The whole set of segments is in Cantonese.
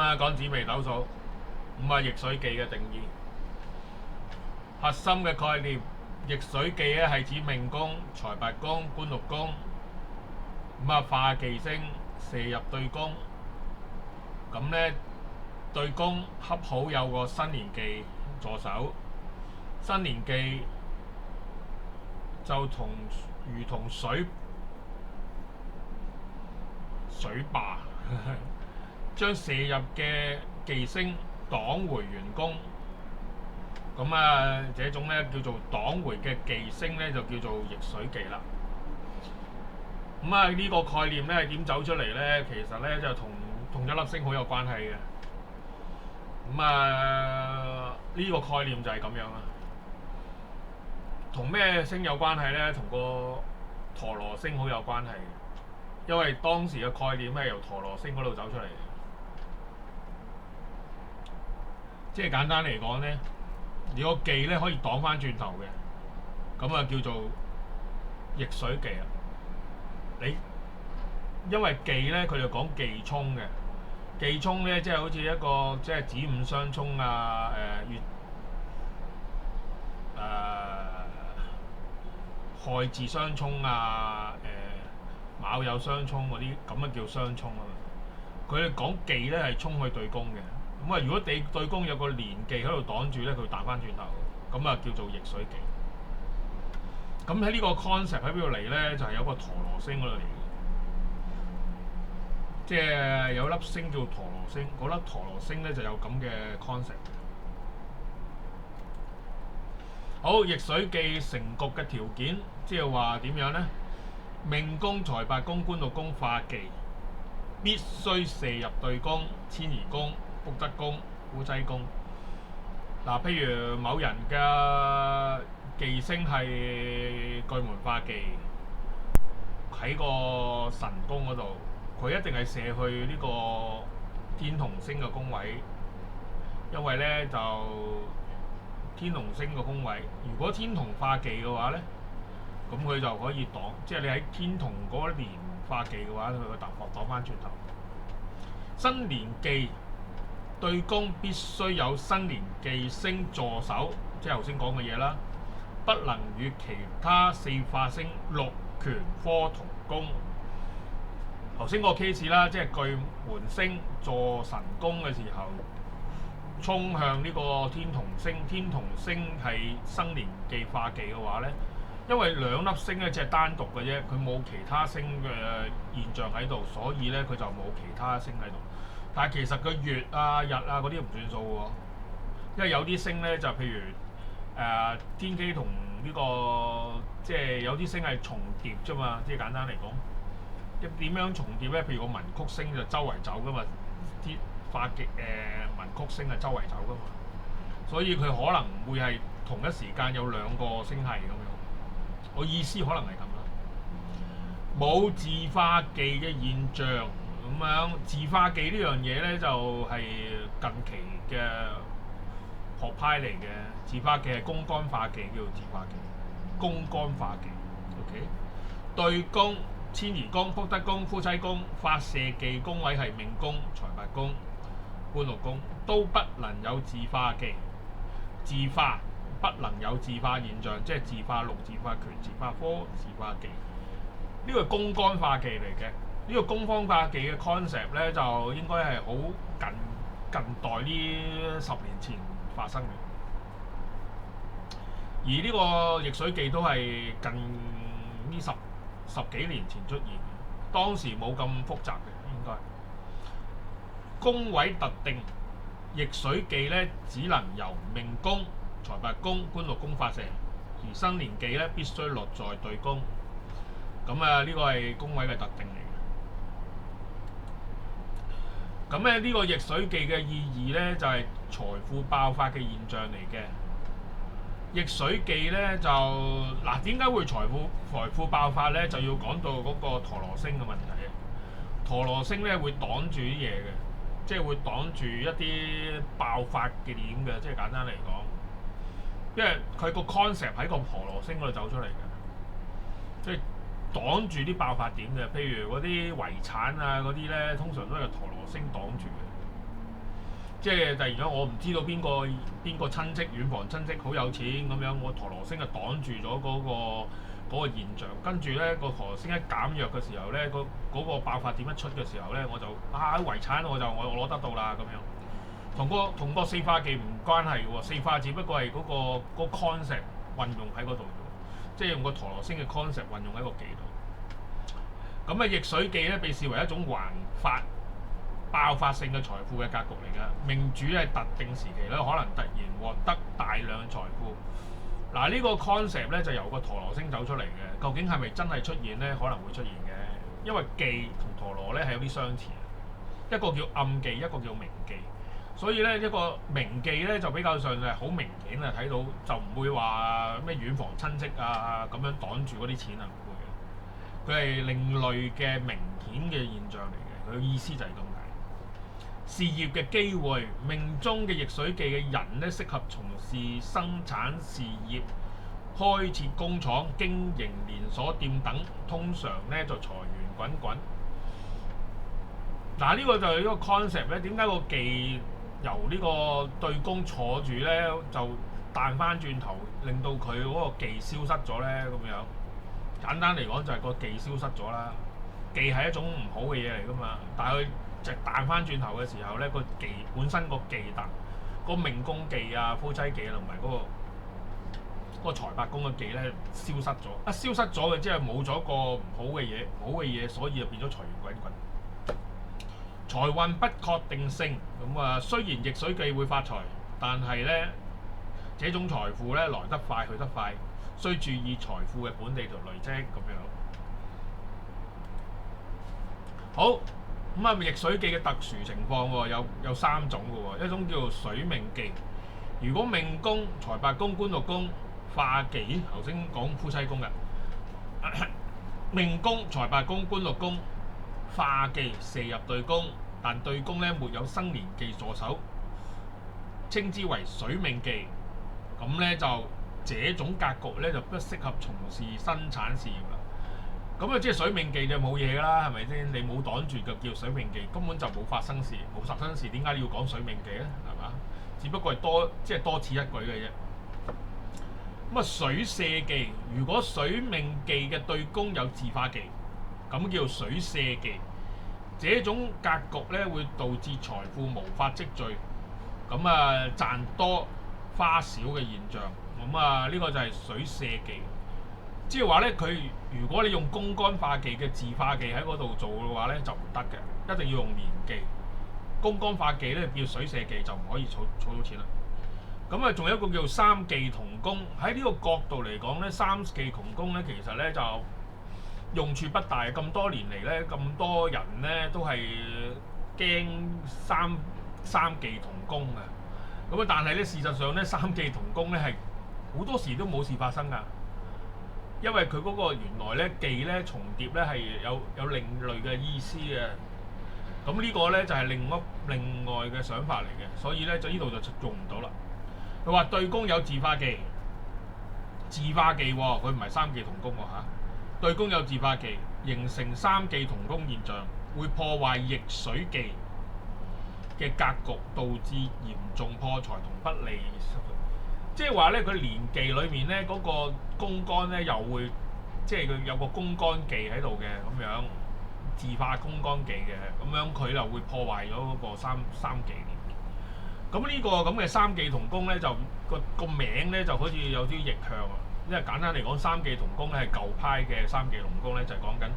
啦，講紫微斗數。咁啊，逆水忌嘅定義，核心嘅概念，逆水忌咧係指命宮、財帛宮、官祿宮，咁啊化忌星射入對宮，咁咧對宮恰好有個新年忌助手，新年忌就如同水壩，將射入嘅忌星擋回原宮，咁啊，這種咧叫做擋回嘅忌星咧就叫做逆水忌啦。咁啊，呢個概念咧係點走出嚟咧？其實咧就同一粒星好有關係嘅。咁啊，呢個概念就係咁樣啦。同咩星有關係咧？同個陀羅星好有關係，因為當時嘅概念係由陀羅星嗰度走出嚟嘅。即係簡單嚟講咧，如果忌咧可以擋翻轉頭嘅，咁啊叫做逆水忌啊。因為忌咧佢就講忌沖嘅，忌沖咧即係好似一個即係子午相沖啊，亥巳相沖啊，卯酉相沖嗰啲咁啊叫相沖啊嘛。佢哋講忌咧係沖去對宮嘅，咁啊如果對宮有個連忌喺度擋住咧，佢彈翻轉頭，咁啊叫做逆水忌。咁喺呢個 concept 喺邊度嚟咧？就係有個陀羅星嗰度嚟嘅，即係有粒星叫陀羅星，嗰粒陀羅星咧就有咁嘅 concept。好，逆水忌成局嘅條件，即係話點樣咧？命宮、財帛宮、官祿宮化忌，必須射入對宮、遷移宮、福德宮、夫妻宮。嗱，譬如某人嘅忌星係巨門化忌，喺個神宮嗰度，佢一定係射去呢個天同星嘅宮位，因為咧就天同星嘅宮位，如果天同化忌嘅話咧，咁佢就可以擋，即係你喺天同嗰年化忌嘅話，佢個突破擋翻轉頭。新年忌對宮必須有新年忌星助手，即係頭先講嘅嘢啦，不能與其他四化星祿權科同宮。頭先個 case 啦，即係巨門星助神宮嘅時候，衝向呢個天同星，天同星係新年忌化忌嘅話咧，因為兩粒星咧只係單獨嘅啫，佢冇其他星嘅現象喺度，所以咧佢就冇其他星喺度。但係其實個月啊、日啊嗰啲唔算數喎，因為有啲星咧就譬如天機同呢個即係有啲星係重疊啫嘛，即係簡單嚟講，點樣重疊咧？譬如個文曲星就周圍走噶嘛，啲化忌文曲星係周圍走噶嘛，所以佢可能會係同一時間有兩個星系咁樣。我意思可能係咁啦，冇自化忌嘅現象。咁樣自化忌呢樣嘢咧，就係、是、近期嘅學派嚟嘅。自化忌係宮干化忌，叫做自化忌。宮干化忌 ，OK。對宮、遷移宮、福德宮、夫妻宮、發射忌宮位係命宮、財帛宮、官祿宮，都不能有自化忌。自化不能有自化現象，即係自化祿、自化權、自化科、自化忌。呢個係宮干化忌嚟嘅。呢個宮干化忌嘅 concept 咧，就應該係好近代呢10年前發生嘅。而呢個逆水忌都係近呢十幾年前出現嘅，當時冇咁複雜嘅應該。宮位特定，逆水忌咧只能由命宮、財帛宮、官祿宮發射，而新年忌咧必須落在對宮。咁啊，呢個係宮位嘅特定嚟。咁咧呢個逆水忌嘅意義咧就係財富爆發嘅現象嚟嘅。逆水忌咧就嗱，點解會財富爆發咧？就要講到嗰個陀羅星嘅問題啊。陀羅星咧會擋住啲嘢嘅，即係會擋住一啲爆發嘅點嘅。即係簡單嚟講，因為佢個 concept 喺個陀羅星嗰度走出嚟嘅，即係擋住啲爆發點嘅。譬如嗰啲遺產啊嗰啲咧，通常都係陀羅星擋住嘅。即係突然間我唔知道邊個親戚遠房親戚好有錢咁樣，我陀羅星就擋住咗嗰個現象，跟住咧個陀羅星一減弱嘅時候咧，嗰個爆發點一出嘅時候咧，我就遺產我攞得到啦咁樣。同個四化忌唔關係喎，四化只不過係嗰個 concept 運用喺嗰度啫，即係用個陀羅星嘅 concept 運用喺個忌度。咁逆水忌咧被視為一種橫發爆發性嘅財富嘅格局嚟㗎，命主喺特定時期咧可能突然獲得大量財富。嗱，呢個 concept 咧就由個陀羅星走出嚟嘅，究竟係咪真係出現咧？可能會出現嘅，因為忌同陀羅咧係有啲相似，一個叫暗忌，一個叫明忌。所以咧一個明忌咧就比較上係好明顯啊，睇到就唔會話咩遠房親戚啊咁樣擋住嗰啲錢啊，唔會嘅。佢係另類嘅明顯嘅現象嚟嘅，佢嘅意思就係咁解。事業嘅機會，命中嘅逆水忌嘅人咧，適合從事生產事業、開設工廠、經營連鎖店等，通常咧就財源滾滾。嗱，呢個就係呢個 concept 咧，點解個忌由呢個對宮坐住咧，就彈翻轉頭，令到佢嗰個忌消失咗咧？咁樣簡單嚟講，就係個忌消失咗啦。忌係一種唔好嘅嘢嚟噶嘛，但係佢就彈翻轉頭嘅時候咧，個忌本身個忌彈，個命宮忌啊、夫妻忌同埋嗰個財帛宮嘅忌咧消失咗。消失咗嘅即係冇咗個唔好嘅嘢，所以就變咗財源滾滾。財運不確定性，咁雖然逆水忌會發財，但係咧這種財富咧來得快去得快，需注意財富嘅本地同累積咁樣。好，逆水忌嘅特殊情況喎，有三種嘅喎，一種叫做水命忌。如果命宮、財帛宮、官祿宮化忌，頭先講夫妻宮嘅命宮、財帛宮、官祿宮化忌射入對宮，但對宮咧沒有生年忌助手，稱之為水命忌。咁咧就這種格局咧就不適合從事生產事業啦。咁即係水命忌就冇嘢㗎啦，係咪先？你冇擋住就叫水命忌，根本就冇發生事，冇發生事，點解你要講水命忌咧？係嘛？只不過係多此一舉嘅啫。水射忌，如果水命忌嘅對宮有自化忌，咁叫水射忌。這種格局咧會導致財富無法積聚，賺多花少嘅現象。呢個就係水射忌。即係話咧，佢如果你用宮干化忌嘅自化忌喺嗰度做嘅話咧，就唔得嘅，一定要用年忌。宮干化忌咧叫水射忌就唔可以儲到錢啦。仲有一個叫三忌同宮，喺呢個角度嚟講咧，三忌同宮咧其實咧就用處不大。咁多年嚟咧，咁多人咧都係驚三忌同宮嘅。但係咧事實上咧，三忌同宮咧係好多時都冇事發生㗎。因為佢嗰個原來咧忌咧重疊咧係有另類嘅意思嘅，咁呢個咧就係另外嘅想法嚟嘅，所以咧就呢度就用唔到啦。佢話對宮有自化忌，佢唔係三忌同宮喎嚇。對宮有自化忌，形成三忌同宮現象，會破壞逆水忌嘅格局，導致嚴重破財同不利。即係話咧，佢年忌裏面咧嗰個宮干咧又會，即係佢有個宮干忌喺度嘅咁樣，自化宮干忌嘅咁樣，佢就會破壞咗嗰個三忌年。咁呢個咁嘅三忌同宮咧，就個名咧就好似有啲逆向啊。因為簡單嚟講，三忌同宮咧係舊派嘅三忌同宮咧，就係講緊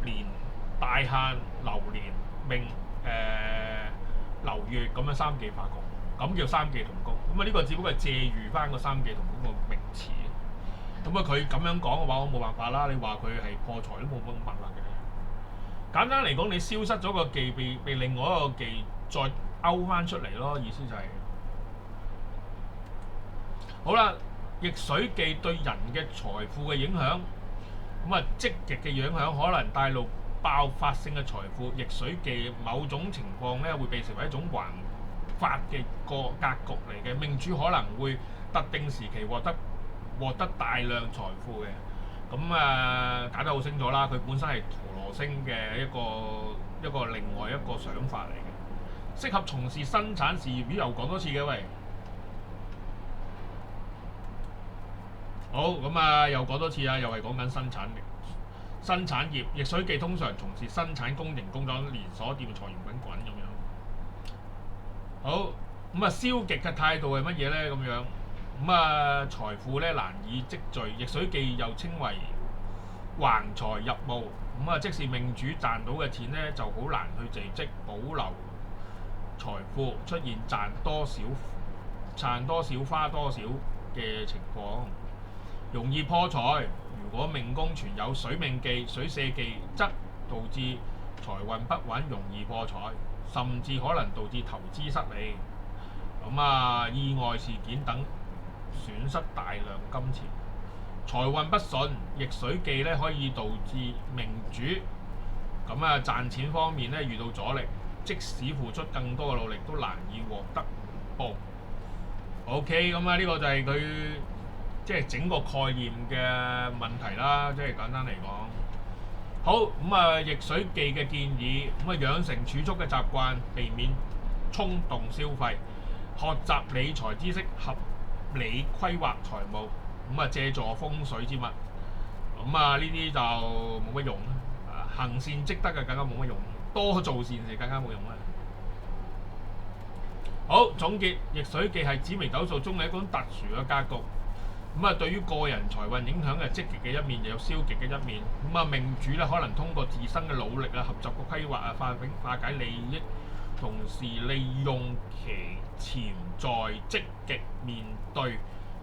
年、大限、流年、命流月咁樣三忌化局。咁叫三忌同宮，呢個只不過係借喻翻個三忌同宮個名詞。佢咁樣講嘅話，我冇辦法啦。你話佢係破財都冇乜辦法嘅。簡單嚟講，你消失咗個忌，被另外一個忌再勾翻出嚟咯。意思就係好啦，逆水忌對人嘅財富嘅影響，積極嘅影響可能帶來爆發性嘅財富。逆水忌某種情況咧會被視為一種橫發嘅個格局嚟嘅，命主可能會特定時期獲得大量財富嘅。解得好清楚啦，佢本身係陀羅星嘅一個另外一個想法嚟嘅。適合從事生產事業，又講多次嘅喂。好咁啊，又講多次啊，又係講緊生產業。易水記通常從事生產公營工廠、連鎖店、財源滾滾咁樣。好咁啊，消極嘅態度係乜嘢呢？咁樣咁啊，財富咧難以積聚。易水記又稱為橫財入墓。咁啊，即使命主賺到嘅錢咧，就好難去聚積保留財富，出現賺多少花多少嘅情況，容易破財。如果命宮存有水命忌、水瀉忌，則導致財運不穩，容易破財，甚至可能導致投資失利。咁啊，意外事件等損失大量金錢。財運不順，易水記咧可以導致命主咁啊賺錢方面咧遇到阻力，即使付出更多嘅努力都難以獲得回報。OK， 咁啊呢個就係佢即係整個概念嘅問題啦，即係簡單嚟講。好咁啊，易水記嘅建議咁啊，養成儲蓄嘅習慣，避免衝動消費，學習理財知識，合理規劃財務。咁啊，借助風水之物，咁啊呢啲就冇乜用啦。行善積德嘅更加冇乜用，多做善事更加冇用啦。好，總結，易水記係紫微斗數中嘅一種特殊嘅格局。咁啊，對於個人財運影響嘅積極嘅一面，又有消極嘅一面。咁啊，命主咧可能通過自身嘅努力啊、合作嘅規劃啊、化解利益，同時利用其潛在積極面對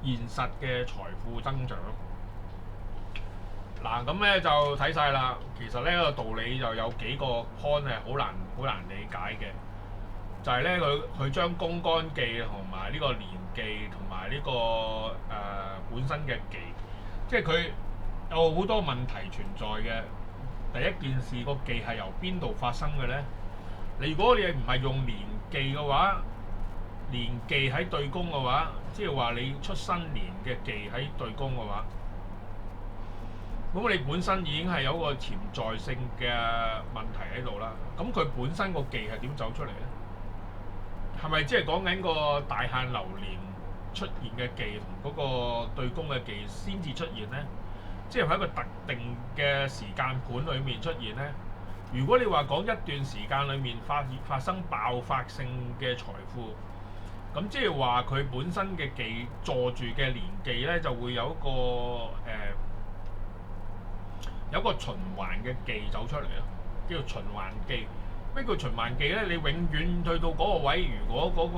現實嘅財富增長。嗱，咁咧就睇晒啦。其實呢個道理就有幾個 point 係好難理解嘅，就係咧佢將宮干記同埋呢個年記同埋呢個本身嘅記，即係佢有好多問題存在嘅。第一件事，個記係由邊度發生嘅咧？如果你唔係用年記嘅話，年記喺對宮嘅話，即係話你出生年嘅記喺對宮嘅話，咁你本身已經係有一個潛在性嘅問題喺度啦。咁佢本身個記係點走出嚟咧？係咪即係講緊個大限流年出現嘅記同嗰個對宮嘅記先至出現咧？即係喺一個特定嘅時間盤裡面出現咧？如果你話講一段時間裡面發生爆發性嘅財富，咁即係話佢本身嘅記坐住嘅年記咧，就會有一個有個循環嘅記走出嚟咯，叫做循環記。咩叫循環記咧？你永遠去到嗰個位，如果嗰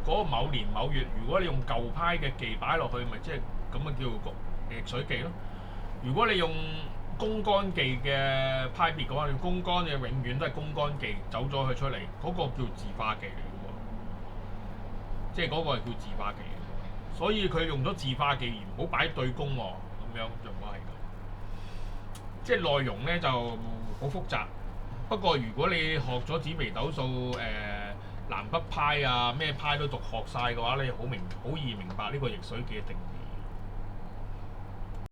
個某年某月，如果你用舊派嘅記擺落去，咪即係咁啊，叫易水記咯。如果你用宮干記嘅派別嘅話，你宮干嘅永遠都係宮干記走咗佢出嚟，嗰個叫自化記嚟嘅喎，即係嗰個係叫自化記嚟嘅。所以佢用咗自化記而唔好擺對宮喎，咁樣就唔係咁。即係內容咧就好複雜。不過如果你學咗紫微斗數南北派啊咩派都讀學晒嘅話，你好易明白呢個易水記嘅定義。